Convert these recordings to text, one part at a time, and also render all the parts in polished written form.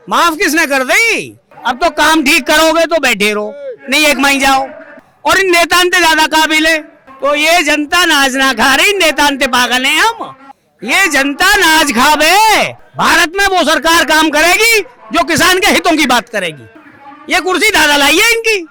माफ किसने कर दी? अब तो काम ठीक करोगे तो बैठे रहो, नहीं एक माही जाओ। और इन नेतांते ज्यादा काबिल है। तो ये जनता नाच ना खा रही, नेतांते पागल है हम। ये जनता नाच खावे। भारत में वो सरकार काम करेगी जो किसान के हितों की बात करेगी। ये कुर्सी दादा लाई है इनकी।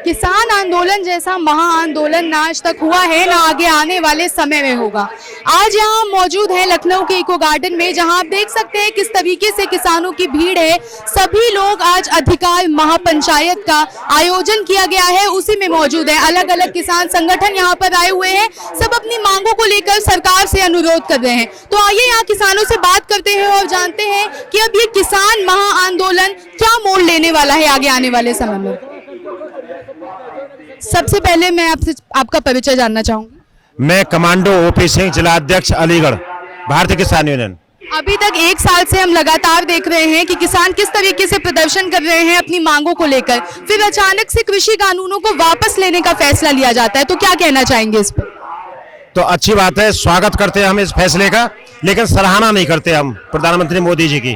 किसान आंदोलन जैसा महा आंदोलन ना आज तक हुआ है, ना आगे आने वाले समय में होगा। आज यहाँ मौजूद है लखनऊ के इको गार्डन में, जहाँ आप देख सकते हैं किस तरीके से किसानों की भीड़ है। सभी लोग आज अधिकार महापंचायत का आयोजन किया गया है, उसी में मौजूद है। अलग अलग किसान संगठन यहाँ पर आए हुए हैं, सब अपनी मांगों को लेकर सरकार से अनुरोध कर रहे हैं। तो आइए यहाँ किसानों से बात करते हैं और जानते हैं कि अब ये किसान महा आंदोलन क्या मोड़ लेने वाला है आगे आने वाले समय में। सबसे पहले मैं आपसे आपका परिचय जानना चाहूंगी। मैं कमांडो ओपी सिंह, जिला अध्यक्ष अलीगढ़, भारतीय किसान यूनियन। अभी तक एक साल से हम लगातार देख रहे हैं कि किसान किस तरीके से प्रदर्शन कर रहे हैं अपनी मांगों को लेकर, फिर अचानक से कृषि कानूनों को वापस लेने का फैसला लिया जाता है, तो क्या कहना चाहेंगे इस पर? तो अच्छी बात है, स्वागत करते हैं हम इस फैसले का, लेकिन सराहना नहीं करते हम प्रधानमंत्री मोदी जी की,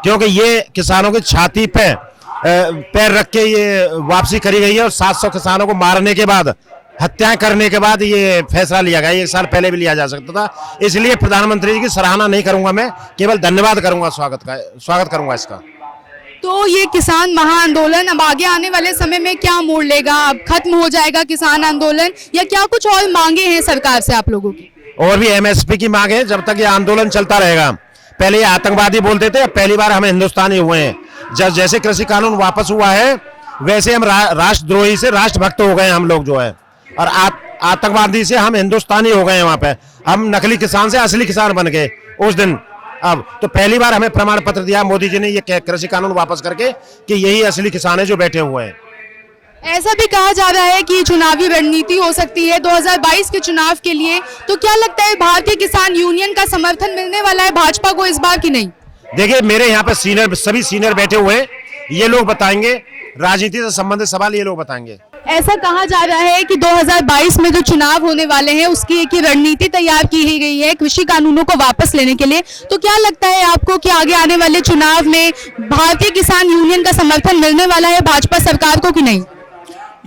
क्योंकि ये किसानों की छाती पे पैर रख के ये वापसी करी गई है। और 700 किसानों को मारने के बाद, हत्याएं करने के बाद ये फैसला लिया गया। 1 साल पहले भी लिया जा सकता था। इसलिए प्रधानमंत्री जी की सराहना नहीं करूंगा, मैं केवल धन्यवाद करूंगा, स्वागत करूंगा इसका। तो ये किसान महा आंदोलन अब आगे आने वाले समय में क्या मोड़ लेगा? अब खत्म हो जाएगा किसान आंदोलन, या क्या कुछ और मांगे हैं सरकार से आप लोगों की? और भी MSP की मांग है। जब तक ये आंदोलन चलता रहेगा, पहले ये आतंकवादी बोलते थे, अब पहली बार हम हिंदुस्तानी हुए हैं। जैसे कृषि कानून वापस हुआ है, वैसे हम राष्ट्रद्रोही से राष्ट्रभक्त हो गए हम लोग जो है, और आतंकवादी से हम हिंदुस्तानी हो गए हैं। वहां पे हम नकली किसान से असली किसान बन गए उस दिन। अब तो पहली बार हमें प्रमाण पत्र दिया मोदी जी ने ये कृषि कानून वापस करके कि यही असली किसान है जो बैठे हुए हैं। ऐसा भी कहा जा रहा है कि चुनावी रणनीति हो सकती है 2022 के चुनाव के लिए, तो क्या लगता है भारतीय किसान यूनियन का समर्थन मिलने वाला है भाजपा को इस बार की नहीं? देखिए, मेरे यहाँ पे सभी सीनियर बैठे हुए हैं, ये लोग बताएंगे, राजनीति से संबंधित सवाल ये लोग बताएंगे। ऐसा कहा जा रहा है कि 2022 में जो चुनाव होने वाले हैं उसकी एक रणनीति तैयार की ही गई है कृषि कानूनों को वापस लेने के लिए। तो क्या लगता है आपको कि आगे आने वाले चुनाव में भारतीय किसान यूनियन का समर्थन मिलने वाला है भाजपा सरकार को कि नहीं?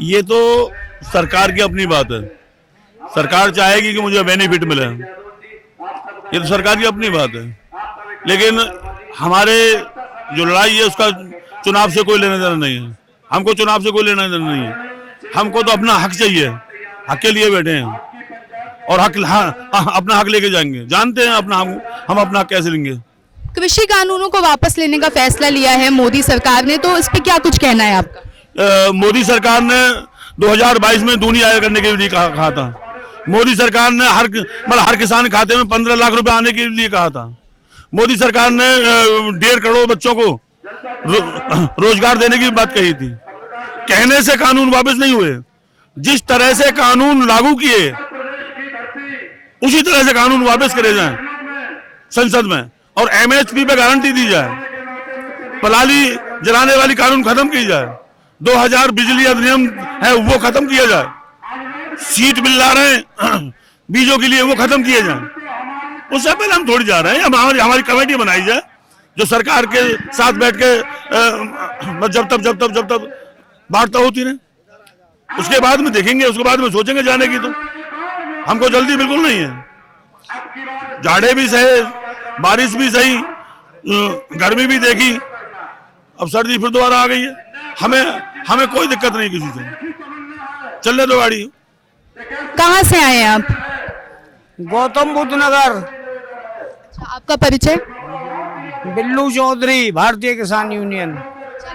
ये तो सरकार की अपनी बात है। सरकार चाहेगी कि मुझे बेनिफिट मिले, ये तो सरकार की अपनी बात है। लेकिन हमारे जो लड़ाई है उसका चुनाव से कोई लेना देना नहीं है। हमको चुनाव से कोई लेना देना नहीं है। हमको तो अपना हक चाहिए, हक के लिए बैठे हैं और अपना हक लेके जाएंगे। जानते हैं अपना हम अपना हक कैसे लेंगे। कृषि कानूनों को वापस लेने का फैसला लिया है मोदी सरकार ने, तो इस पे क्या कुछ कहना है आपका? मोदी सरकार ने 2022 में दूनी आय करने के लिए कहा था। मोदी सरकार ने हर किसान खाते में 15 लाख रुपए आने के लिए कहा था। मोदी सरकार ने 1.5 करोड़ बच्चों को रोजगार देने की बात कही थी। कहने से कानून वापस नहीं हुए। जिस तरह से कानून लागू किए उसी तरह से कानून वापस करे जाएं संसद में, और MSP पे गारंटी दी जाए। पलाली जलाने वाली कानून खत्म की जाए। 2000 बिजली अधिनियम है वो खत्म किया जाए। सीट मिल रहे हैं बीजों के लिए, वो खत्म किए जाए। उससे पहले हम थोड़ी जा रहे हैं। हमारी कमेटी बनाई जाए जो सरकार के साथ बैठ के जब तक वार्ता होती रहे, उसके बाद में देखेंगे, उसके बाद में सोचेंगे जाने की। तो हमको जल्दी बिल्कुल नहीं है। जाड़े भी सहे, बारिश भी सही, गर्मी भी देखी, अब सर्दी फिर दोबारा आ गई है। हमें कोई दिक्कत नहीं किसी से, चलने दो गाड़ी। कहाँ से आए हैं आप? गौतम बुद्ध नगर। आपका परिचय? बिल्लू चौधरी, भारतीय किसान यूनियन।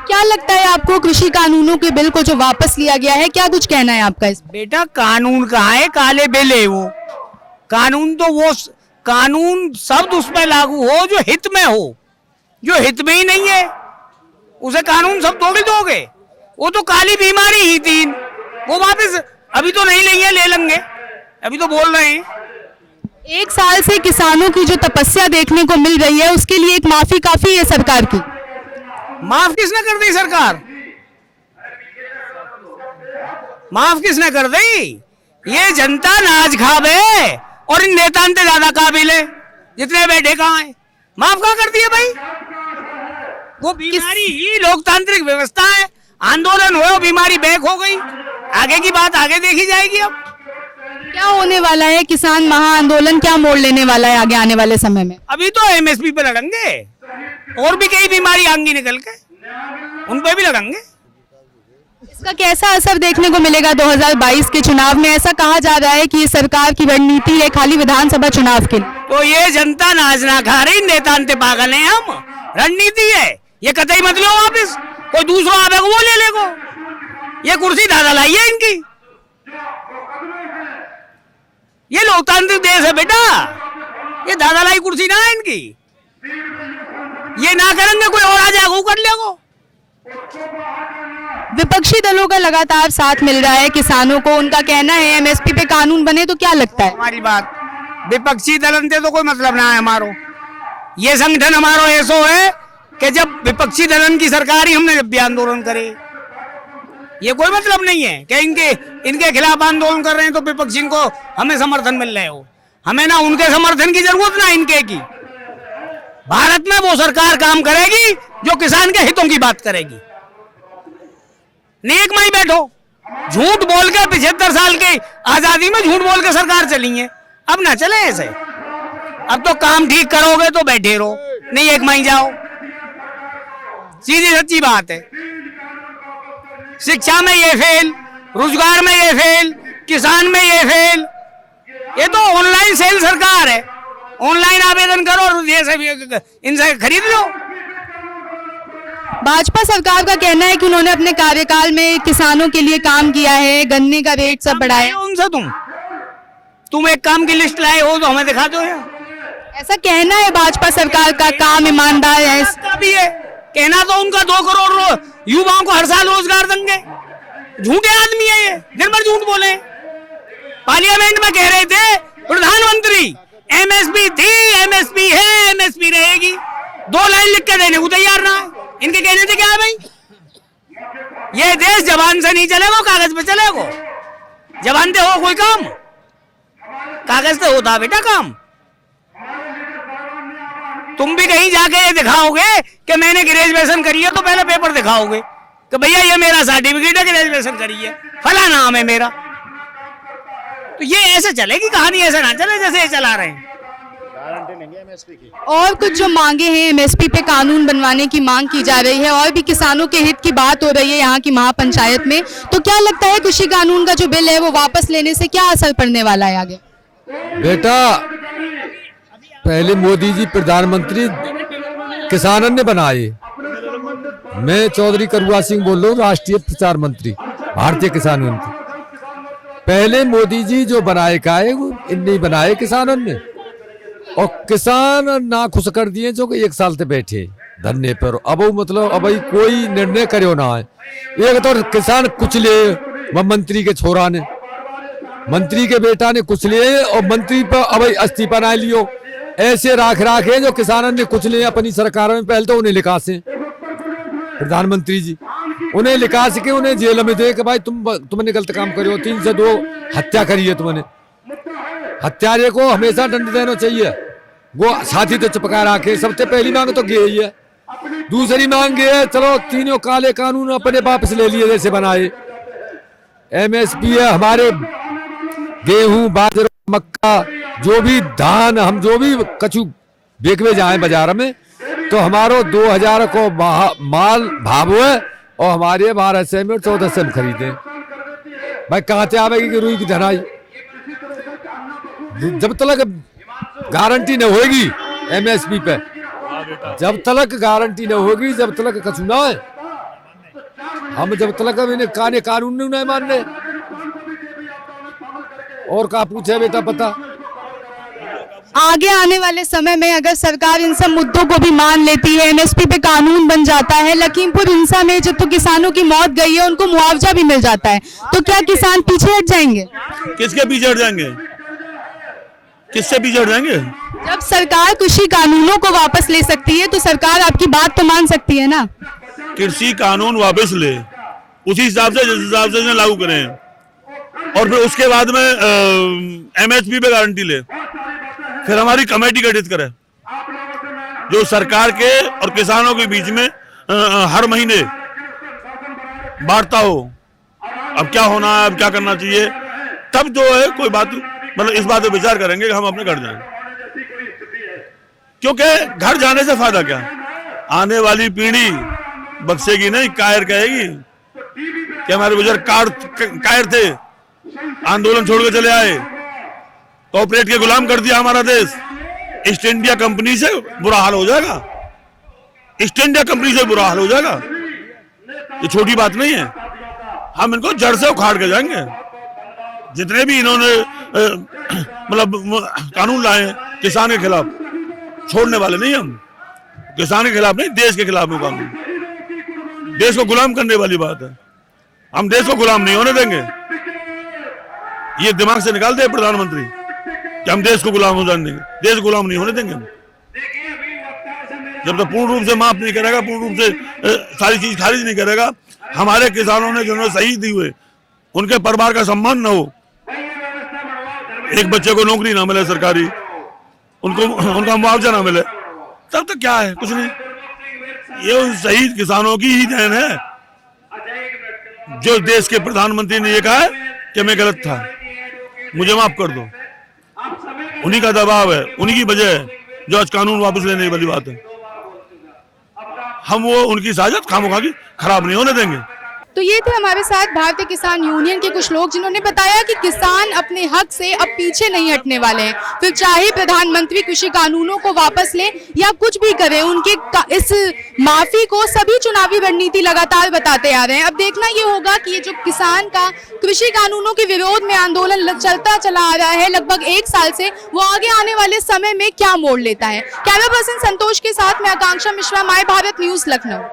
क्या लगता है आपको कृषि कानूनों के बिल को जो वापस लिया गया है, क्या कुछ कहना है आपका इस? बेटा, कानून कहाँ है? काले बिल है वो। कानून तो वो कानून शब्द उसमें लागू हो जो हित में हो। जो हित में ही नहीं है उसे कानून सब थोड़ी दोगे। वो तो काली बीमारी ही थी, वो वापस अभी तो नहीं लेंगे, ले लेंगे, अभी तो बोल रहे हैं। 1 साल से किसानों की जो तपस्या देखने को मिल रही है उसके लिए एक माफी काफी है सरकार की। माफ किसने कर दी सरकार? माफ किसने कर दी? ये जनता नाच खावे। और इन नेतांते ज्यादा काबिल है, जितने बैठे कहाँ है। माफ कहाँ कर दिए भाई? वो बीमारी ही लोकतांत्रिक व्यवस्था है। आंदोलन हो, बीमारी बैक हो गई, आगे की बात आगे देखी जाएगी। अब क्या होने वाला है? किसान महाआंदोलन क्या मोड़ लेने वाला है आगे आने वाले समय में? अभी तो एमएसपी पे लड़ेंगे, और भी कई बीमारी आएंगी निकल के, उन पे भी लड़ेंगे। इसका कैसा असर देखने को मिलेगा 2022 के चुनाव में? ऐसा कहा जा रहा है कि ये सरकार की रणनीति है खाली विधानसभा चुनाव के लिए। तो ये जनता नाच ना खा रही, नेता पागल है हम, रणनीति है ये, कतई मत लो वापिस, कोई दूसरा आवेगा वो ले लेगो। ये कुर्सी दादा लाई है इनकी, ये लोकतांत्रिक देश है बेटा, ये दादा लाई कुर्सी ना है इनकी। ये ना करेंगे कोई और आ जाएगा, वो कर लेगो। विपक्षी दलों का लगातार साथ मिल रहा है किसानों को, उनका कहना है एमएसपी पे कानून बने तो क्या लगता है? हमारी बात विपक्षी दलन से तो कोई मतलब ना है हमारो। ये संगठन हमारो ऐसो है कि जब विपक्षी दलन की सरकार ही हमने जब भी आंदोलन करे, ये कोई मतलब नहीं है कि इनके खिलाफ आंदोलन कर रहे हैं तो विपक्षी को हमें समर्थन मिल रहे हो। हमें ना उनके समर्थन की जरूरत ना इनके की। भारत में वो सरकार काम करेगी जो किसान के हितों की बात करेगी। नेक माई बैठो, झूठ बोल के 75 साल की आजादी में झूठ बोल के सरकार चली है, अब ना चले ऐसे। अब तो काम ठीक करोगे तो बैठे रहो, नहीं एक माई जाओ, सीधी सच्ची बात है। शिक्षा में ये फेल, रोजगार में ये फेल, किसान में ये फेल। ये तो ऑनलाइन सेल सरकार है, ऑनलाइन आवेदन करो और ये सब इनसे खरीद लो। भाजपा सरकार का कहना है कि उन्होंने अपने कार्यकाल में किसानों के लिए काम किया है, गन्ने का रेट सब बढ़ाया। उनसे तुम एक काम की लिस्ट लाए हो तो हमें दिखा दो यार। ऐसा कहना है भाजपा सरकार का, काम ईमानदार है। का भी है कहना तो उनका, 2 करोड़ युवाओं को हर साल रोजगार देंगे। झूठे आदमी है ये, दिन भर झूठ बोले। पार्लियामेंट में कह रहे थे प्रधानमंत्री एमएसपी थी, एमएसपी है, एमएसपी रहेगी, 2 लाइन लिख के देने को तैयार ना है। इनके कहने से क्या है भाई? ये देश जबान से नहीं चलेगा, कागज पे चलेगा। जबान से हो कोई काम, कागज से होता बेटा काम। तुम भी कहीं जाके ये दिखाओगे कि मैंने ग्रेजुएशन करी है तो पहले पेपर दिखाओगे कि भैया ये मेरा सर्टिफिकेट है, ग्रेजुएशन करी है, फला नाम है मेरा। तो ये ऐसे चलेगी कहानी, ऐसे ना चले जैसे ये चला रहे हैं। और कुछ जो मांगे हैं, एमएसपी पे कानून बनवाने की मांग की जा रही है और भी किसानों के हित की बात हो रही है यहाँ की महापंचायत में। तो क्या लगता है कृषि कानून का जो बिल है वो वापस लेने से क्या असर पड़ने वाला है आगे? बेटा, पहले मोदी जी प्रधानमंत्री किसानों ने बनाए। मैं चौधरी करुआ सिंह बोल रहा हूँ, राष्ट्रीय प्रचार मंत्री, भारतीय किसान मंत्री। पहले मोदी जी जो बनाए काहे वो इनने बनाए किसानों ने, और किसान ना खुश कर दिए जो कि 1 साल से बैठे धरने पर। अब वो मतलब अब कोई निर्णय करो ना है। एक तो किसान कुचले, वह मंत्री के छोरा ने, मंत्री के बेटा ने कुचले और मंत्री पर अब इस्तीफा ना लियो। ऐसे राखे जो किसानों ने कुचले अपनी सरकार में। पहले तो उन्हें लिखा से प्रधानमंत्री जी, उन्हें लिखा के उन्हें जेल में दे कि भाई तुमने गलत काम करो, 3 से 2 हत्या करी है तुमने। हत्यारे को हमेशा दंड देना चाहिए। वो साथी तो चिपका रखे। सबसे पहली मांग तो यही है। दूसरी मांग ये है, चलो तीनों काले कानून अपने वापस ले लिए जैसे बनाए। एमएसपी है हमारे गेहूं, बाजरा, मक्का, जो भी धान, हम जो भी कछु बेचवे जाए बाजार में तो हमारो 2000 को माल भाव है और हमारे 1200 में 1400 में खरीदे। भाई कहाँ से आवेगी कि रुई की धनाई? जब तक गारंटी न होगी एमएसपी पे, जब तक गारंटी न होगी, जब तक कछु ना है, हम जब तक इन्हें कानून नहीं मानने। और का पूछे बेटा पता? आगे आने वाले समय में अगर सरकार इन सब मुद्दों को भी मान लेती है, एमएसपी पे कानून बन जाता है, लखीमपुर हिंसा में जो तो किसानों की मौत गई है उनको मुआवजा भी मिल जाता है, तो क्या किसान पीछे हट जाएंगे? किसके पीछे हट जाएंगे? किससे पीछे हट जाएंगे? जब सरकार कृषि कानूनों को वापस ले सकती है तो सरकार आपकी बात तो मान सकती है ना। कृषि कानून वापस ले, उसी हिसाब से जिस हिसाब से लागू करें, और फिर उसके बाद में एमएसपी पे गारंटी ले, फिर हमारी कमेटी गठित करे जो सरकार के और किसानों के बीच में हर महीने बांटता हो, अब क्या होना है, अब क्या करना चाहिए, तब जो है कोई बात, मतलब इस बात पे विचार करेंगे कि हम अपने घर जाएं। क्योंकि घर जाने से फायदा क्या, आने वाली पीढ़ी बख्शेगी नहीं, कायर कहेगी कि हमारे बुजुर्ग कायर थे, आंदोलन छोड़ के चले आए, कॉर्पोरेट के गुलाम कर दिया हमारा देश। ईस्ट इंडिया कंपनी से बुरा हाल हो जाएगा, ईस्ट इंडिया कंपनी से बुरा हाल हो जाएगा। ये छोटी बात नहीं है, हम इनको जड़ से उखाड़ के जाएंगे। जितने भी इन्होंने मतलब कानून लाए किसान के खिलाफ, छोड़ने वाले नहीं हम। किसान के खिलाफ नहीं, देश के खिलाफ है कानून। देश को गुलाम करने वाली बात है, हम देश को गुलाम नहीं होने देंगे। ये दिमाग से निकाल दे प्रधानमंत्री कि हम देश को गुलाम हो जाने देंगे, देश गुलाम नहीं होने देंगे हम। जब तक पूर्ण रूप से माफ नहीं करेगा, पूर्ण रूप से सारी चीज खारिज नहीं करेगा, हमारे किसानों ने जिन्होंने शहीद दी हुए उनके परिवार का सम्मान न हो, एक बच्चे को नौकरी ना मिले सरकारी, उनको उनका मुआवजा ना मिले, तब तक क्या है, कुछ नहीं। ये उन शहीद किसानों की ही देन है जो देश के प्रधानमंत्री ने ये कहा है कि मैं गलत था, मुझे माफ कर दो। उन्हीं का दबाव है, उन्हीं की वजह है जो आज कानून वापस लेने वाली बात है। हम वो उनकी साजिश खामोखा की खराब नहीं होने देंगे। तो ये थे हमारे साथ भारतीय किसान यूनियन के कुछ लोग, जिन्होंने बताया कि किसान अपने हक से अब पीछे नहीं हटने वाले हैं। फिर चाहे प्रधानमंत्री कृषि कानूनों को वापस ले या कुछ भी करे, उनके इस माफी को सभी चुनावी रणनीति लगातार बताते आ रहे हैं। अब देखना ये होगा कि ये जो किसान का कृषि कानूनों के विरोध में आंदोलन चलता चला आ रहा है लगभग 1 साल से, वो आगे आने वाले समय में क्या मोड़ लेता है। कैमरा पर्सन संतोष के साथ मैं आकांक्षा मिश्रा, माय भारत न्यूज, लखनऊ।